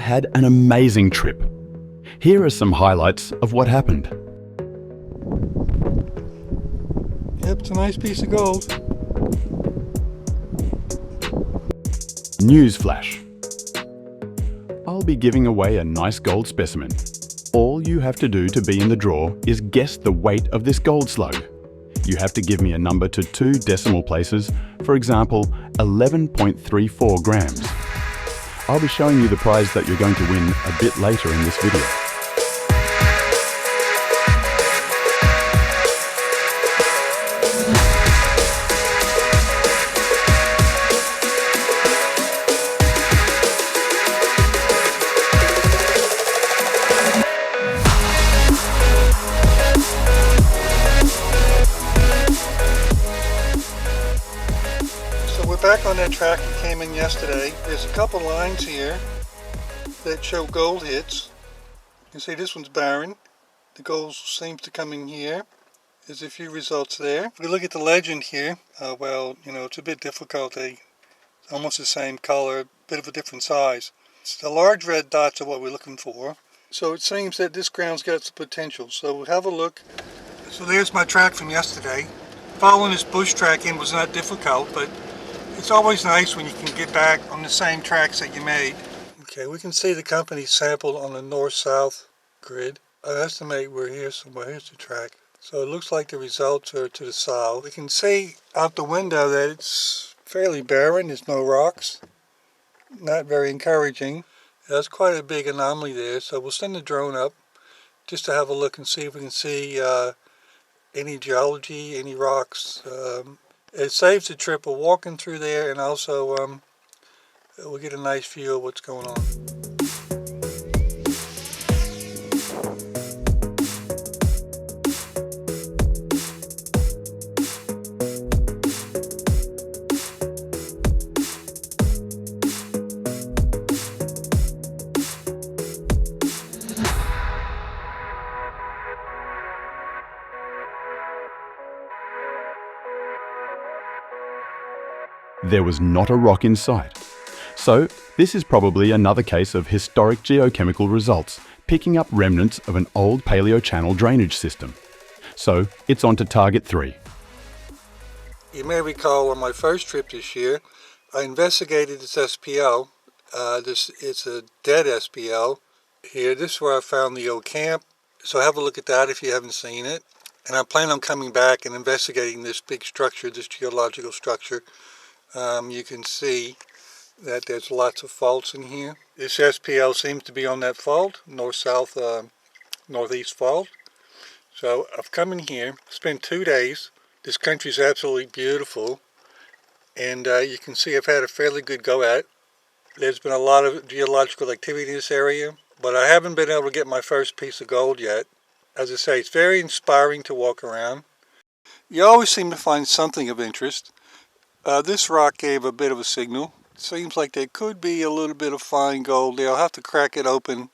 had an amazing trip. Here are some highlights of what happened. Yep, it's a nice piece of gold. Newsflash. I'll be giving away a nice gold specimen. All you have to do to be in the draw is guess the weight of this gold slug. You have to give me a number to 2 decimal places, for example, 11.34 grams. I'll be showing you the prize that you're going to win a bit later in this video. Back on that track we came in yesterday. There's a couple lines here that show gold hits. You can see this one's barren. The gold seems to come in here. There's a few results there. If we look at the legend here, well, you know, it's a bit difficult. It's almost the same color, a bit of a different size. The large red dots are what we're looking for. So it seems that this ground's got some potential. So we'll have a look. So there's my track from yesterday. Following this bush track in was not difficult, but it's always nice when you can get back on the same tracks that you made. Okay, we can see the company sample on the north-south grid. I estimate we're here somewhere. Here's the track. So it looks like the results are to the south. We can see out the window that it's fairly barren. There's no rocks. Not very encouraging. There's quite a big anomaly there, so we'll send the drone up just to have a look and see if we can see any geology, any rocks. It saves the trip of walking through there, and also we'll get a nice view of what's going on. There was not a rock in sight. So, this is probably another case of historic geochemical results, picking up remnants of an old Paleochannel drainage system. So, it's on to target 3. You may recall on my first trip this year, I investigated this SPL. It's a dead SPL. Here, this is where I found the old camp. So have a look at that if you haven't seen it. And I plan on coming back and investigating this big structure, this geological structure. You can see that there's lots of faults in here. This SPL seems to be on that fault, north-south, northeast fault. So I've come in here, spent 2 days. This country is absolutely beautiful, and you can see I've had a fairly good go at it. There's been a lot of geological activity in this area, but I haven't been able to get my first piece of gold yet. As I say, it's very inspiring to walk around. You always seem to find something of interest. This rock gave a bit of a signal. It seems like there could be a little bit of fine gold there. I'll have to crack it open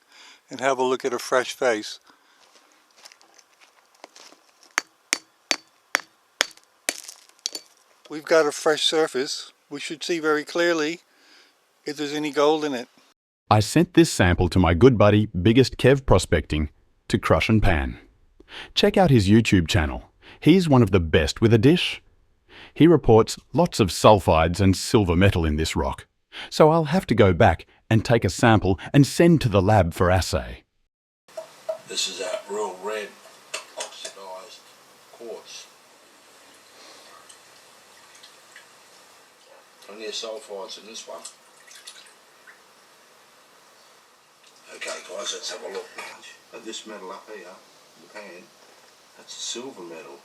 and have a look at a fresh face. We've got a fresh surface. We should see very clearly if there's any gold in it. I sent this sample to my good buddy, Biggest Kev Prospecting, to crush and pan. Check out his YouTube channel. He's one of the best with a dish. He reports lots of sulfides and silver metal in this rock, so I'll have to go back and take a sample and send to the lab for assay. This is that real red oxidized quartz. Plenty of sulfides in this one. Okay guys, let's have a look at this metal up here in the pan. That's silver metal.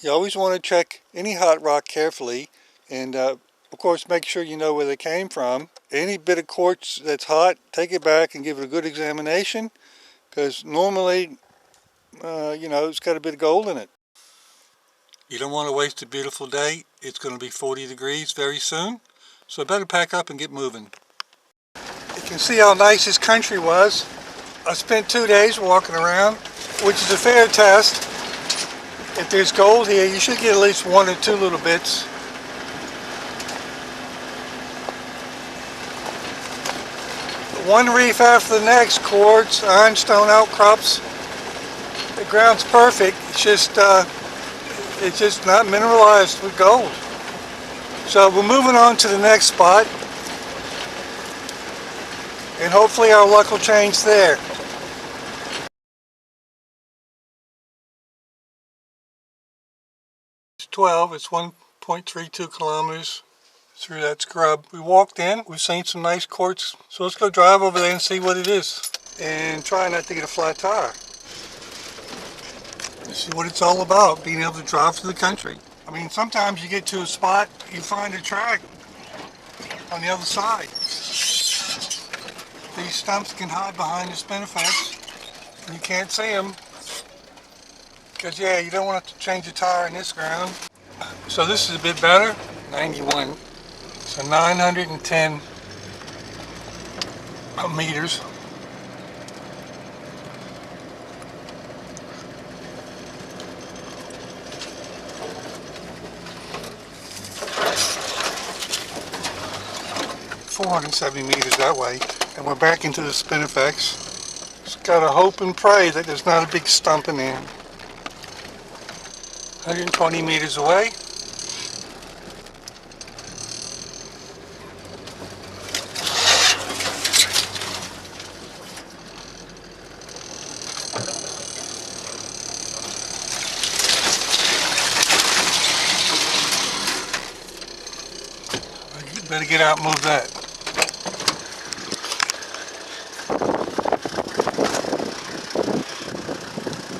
You always want to check any hot rock carefully, and of course make sure you know where they came from. Any bit of quartz that's hot, take it back and give it a good examination, because normally you know, it's got a bit of gold in it. You don't want to waste a beautiful day. It's going to be 40 degrees very soon, so I better pack up and get moving. You can see how nice this country was. I spent 2 days walking around, which is a fair test. If there's gold here, you should get at least 1 or 2 little bits. one reef after the next, quartz, ironstone outcrops. The ground's perfect. It's just not mineralized with gold. So we're moving on to the next spot, and hopefully our luck will change there. It's 12. It's 1.32 kilometers through that scrub. We walked in. We've seen some nice quartz. So let's go drive over there and see what it is, and try not to get a flat tire. See what it's all about, being able to drive through the country. I mean, sometimes you get to a spot, you find a track on the other side. These stumps can hide behind the spinifex, and you can't see them because, yeah, you don't want to change a tire in this ground. So this is a bit better, 91. So 910 meters. $470 meters that way, and we're back into the spinifex. Just gotta hope and pray that there's not a big stump in there. 120 meters away. Better get out and move that.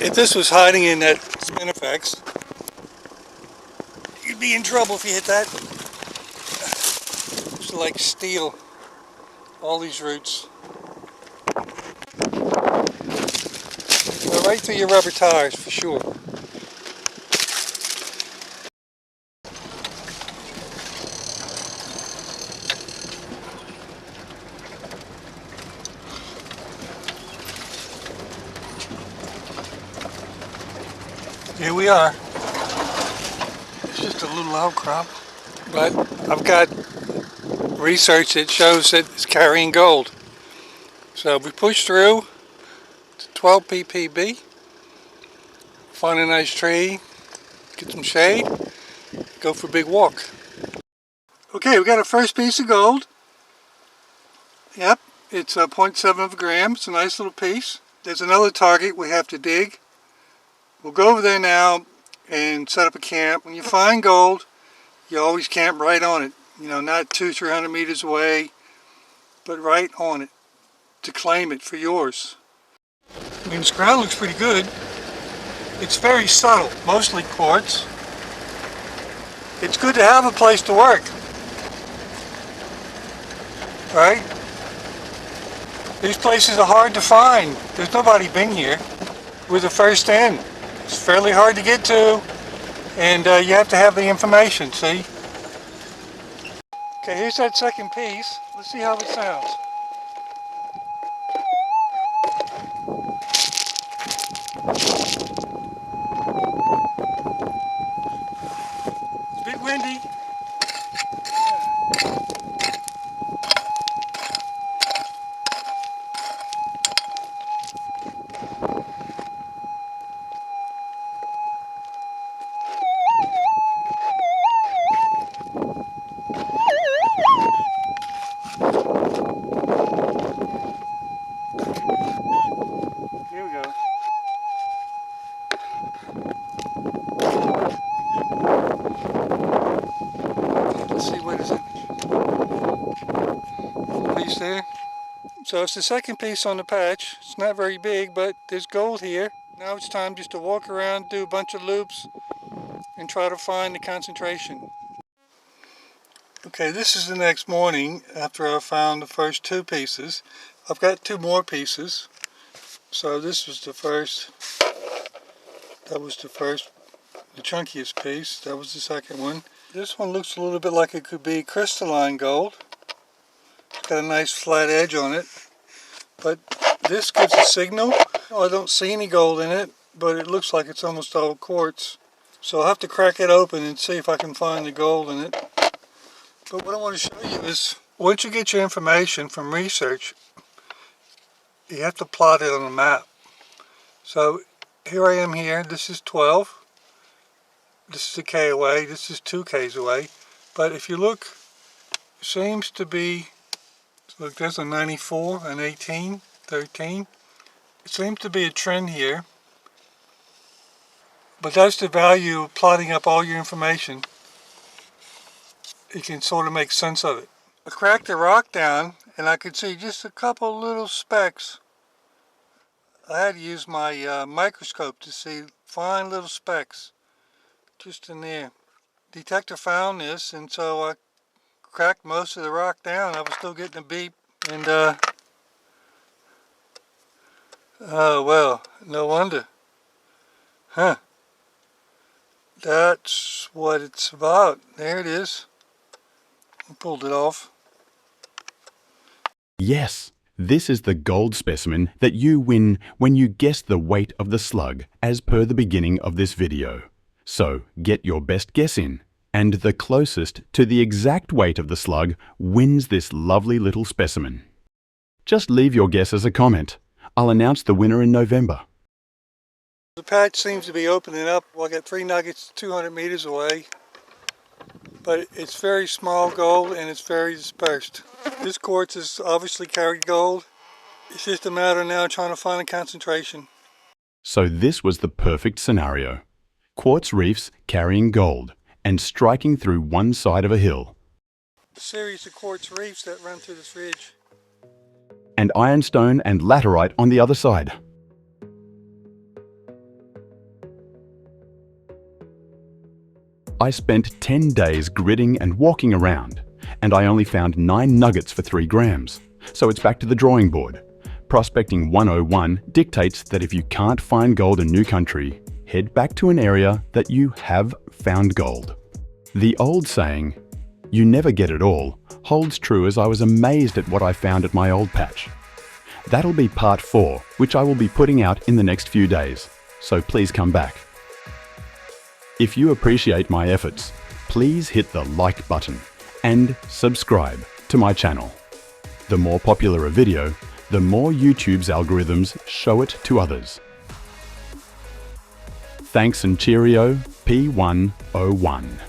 If this was hiding in that spinifex, you'd be in trouble if you hit that. It's like steel, all these roots. Go right through your rubber tires for sure. Here we are. It's just a little outcrop, but I've got research that shows that it's carrying gold. So we push through to 12 ppb, find a nice tree, get some shade, go for a big walk. Okay, we got our first piece of gold. Yep, it's 0.7 of a gram. It's a nice little piece. There's another target we have to dig. We'll go over there now and set up a camp. When you find gold, you always camp right on it. You know, not 200-300 meters away, but right on it to claim it for yours. I mean, this ground looks pretty good. It's very subtle, mostly quartz. It's good to have a place to work, right? These places are hard to find. There's nobody been here. We're the first in. It's fairly hard to get to, and you have to have the information, see? Okay, here's that second piece. Let's see how it sounds. It's a bit windy. Here we go. Let's see, what is it? Piece there. So it's the second piece on the patch. It's not very big, but there's gold here. Now it's time just to walk around, do a bunch of loops, and try to find the concentration. Okay, this is the next morning after I found the first two pieces. I've got two more pieces. So this was the first, that was the first, the chunkiest piece. That was the second one. This one looks a little bit like it could be crystalline gold. It's got a nice flat edge on it. But this gives a signal. I don't see any gold in it, but it looks like it's almost all quartz. So I'll have to crack it open and see if I can find the gold in it. But what I want to show you is, once you get your information from research, you have to plot it on a map. So here I am here, this is 12. This is a K away, this is 2 Ks away. But if you look, seems to be, look, there's a 94, an 18, 13. It seems to be a trend here. But that's the value of plotting up all your information. You can sort of make sense of it. I cracked the rock down and I could see just a couple little specks. I had to use my microscope to see fine little specks just in there. Detector found this, and so I cracked most of the rock down. I was still getting a beep, and oh well, no wonder. Huh. That's what it's about. There it is. I pulled it off. Yes, this is the gold specimen that you win when you guess the weight of the slug as per the beginning of this video. So get your best guess in, and the closest to the exact weight of the slug wins this lovely little specimen. Just leave your guess as a comment. I'll announce the winner in November. The patch seems to be opening up. Well, I got 3 nuggets 200 meters away. But it's very small gold and it's very dispersed. This quartz has obviously carried gold. It's just a matter now of trying to find a concentration. So this was the perfect scenario. Quartz reefs carrying gold and striking through one side of a hill. A series of quartz reefs that run through this ridge. And ironstone and laterite on the other side. I spent 10 days gridding and walking around, and I only found 9 nuggets for 3 grams. So it's back to the drawing board. Prospecting 101 dictates that if you can't find gold in new country, head back to an area that you have found gold. The old saying, "You never get it all," holds true, as I was amazed at what I found at my old patch. That'll be part 4, which I will be putting out in the next few days, so please come back. If you appreciate my efforts, please hit the like button and subscribe to my channel. The more popular a video, the more YouTube's algorithms show it to others. Thanks and cheerio, P101.